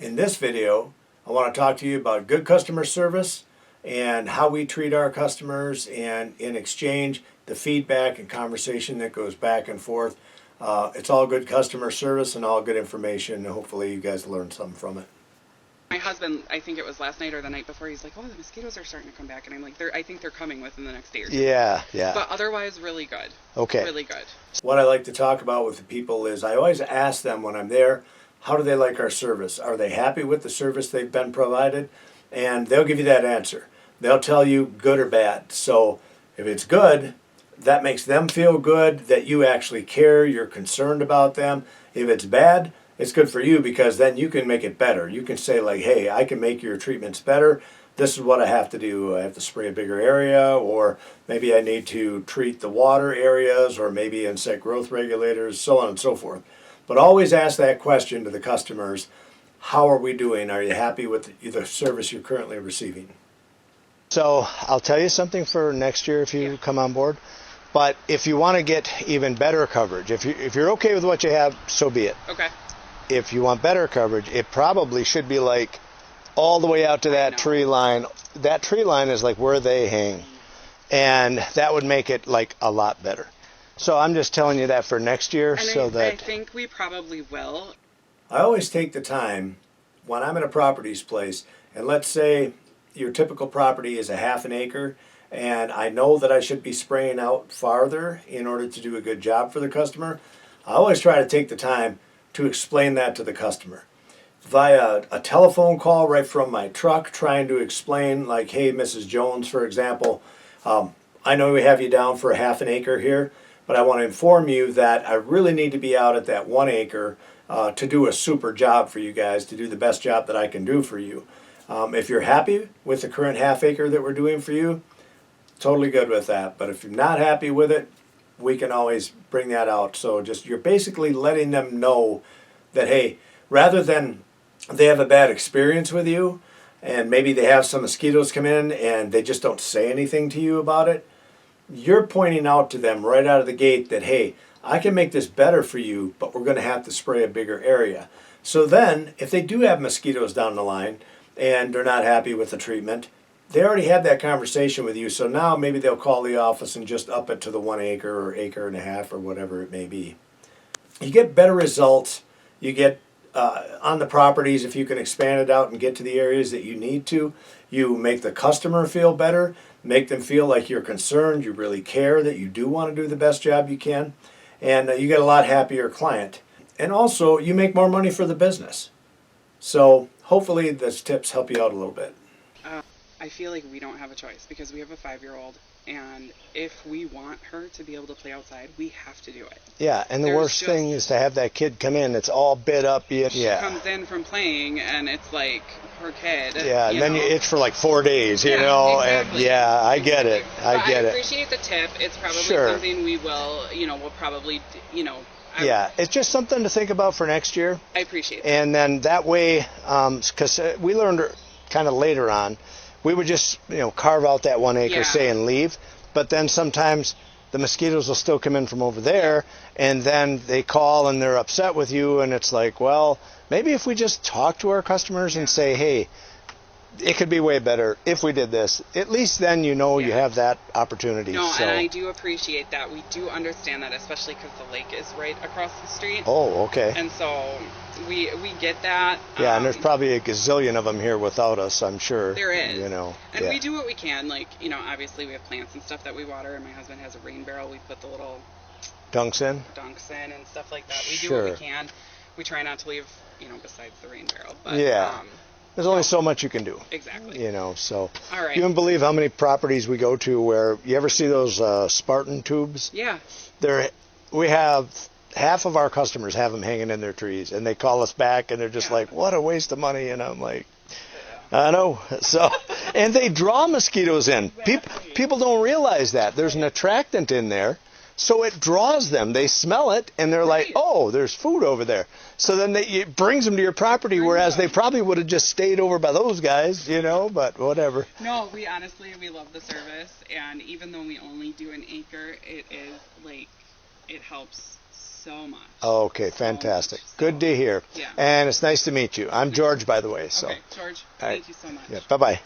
In this video, I want to talk to you about good customer service and how we treat our customers, and in exchange, the feedback and conversation that goes back and forth. It's all good customer service and all good information, and hopefully you guys learned something from it. My husband, I think it was last night or the night before, he's like, oh, the mosquitoes are starting to come back. And I'm like, I think they're coming within the next day or two. Yeah. But otherwise, really good. Okay. Really good. What I like to talk about with the people is I always ask them when I'm there, how do they like our service? Are they happy with the service they've been provided? And they'll give you that answer. They'll tell you good or bad. So if it's good, that makes them feel good that you actually care, you're concerned about them. If it's bad, it's good for you because then you can make it better. You can say like, hey, I can make your treatments better. This is what I have to do. I have to spray a bigger area, or maybe I need to treat the water areas, or maybe insect growth regulators, so on and so forth. But always ask that question to the customers. How are we doing? Are you happy with the service you're currently receiving? So I'll tell you something for next year if you come on board. But if you want to get even better coverage, if you're okay with what you have, so be it. Okay. If you want better coverage, it probably should be like all the way out to that tree line. That tree line is like where they hang. And that would make it like a lot better. So I'm just telling you that for next year. And I think we probably will. I always take the time when I'm at a properties place, and let's say your typical property is a half an acre, and I know that I should be spraying out farther in order to do a good job for the customer. I always try to take the time to explain that to the customer via a telephone call right from my truck, trying to explain like, hey, Mrs. Jones, for example, I know we have you down for a half an acre here, but I want to inform you that I really need to be out at that 1 acre to do a super job for you guys, to do the best job that I can do for you. If you're happy with the current half acre that we're doing for you, totally good with that. But if you're not happy with it, we can always bring that out. So just you're basically letting them know that, hey, rather than they have a bad experience with you and maybe they have some mosquitoes come in and they just don't say anything to you about it, you're pointing out to them right out of the gate that, hey, I can make this better for you, but we're going to have to spray a bigger area. So then if they do have mosquitoes down the line and they're not happy with the treatment, they already had that conversation with you, so now maybe they'll call the office and just up it to the 1 acre or acre and a half or whatever it may be. You get better results. You get on the properties, if you can expand it out and get to the areas that you need to, you make the customer feel better, make them feel like you're concerned, you really care, that you do want to do the best job you can, and you get a lot happier client. And also, you make more money for the business. So hopefully these tips help you out a little bit. I feel like we don't have a choice because we have a 5-year-old, and if we want her to be able to play outside, we have to do it. Yeah, and the worst thing is to have that kid come in, it's all bit up. She comes in from playing, and it's like her kid. Yeah, and then you itch for like 4 days, you know. Exactly. And I get it. I appreciate the tip. It's probably something we will, we'll probably, Yeah, it's just something to think about for next year. I appreciate that. And then that way, because we learned kind of later on, we would just, carve out that 1 acre, say, and leave. But then sometimes the mosquitoes will still come in from over there, and then they call and they're upset with you, and it's like, well, maybe if we just talk to our customers and say, hey, it could be way better if we did this. At least then you have that opportunity. No, and I do appreciate that. We do understand that, especially because the lake is right across the street. Oh, okay. And so we get that. Yeah, and there's probably a gazillion of them here without us, I'm sure. There is. And we do what we can. Like, obviously we have plants and stuff that we water, and my husband has a rain barrel. We put the little dunks in and stuff like that. We do what we can. We try not to leave, besides the rain barrel. But, there's only so much you can do. Exactly. So all right. You wouldn't believe how many properties we go to where you ever see those Spartan tubes? Yeah. We have half of our customers have them hanging in their trees, and they call us back, and they're just like, what a waste of money. And I'm like, I know. So, and they draw mosquitoes in. People don't realize that. There's an attractant in there. So it draws them. They smell it, and they're like, oh, there's food over there. So then it brings them to your property, whereas they probably would have just stayed over by those guys, but whatever. No, we love the service, and even though we only do an acre, it is like, it helps so much. Okay, fantastic. Good to hear. Yeah. And it's nice to meet you. I'm George, by the way. So. Okay, George, All right. thank you so much. Yeah, bye-bye.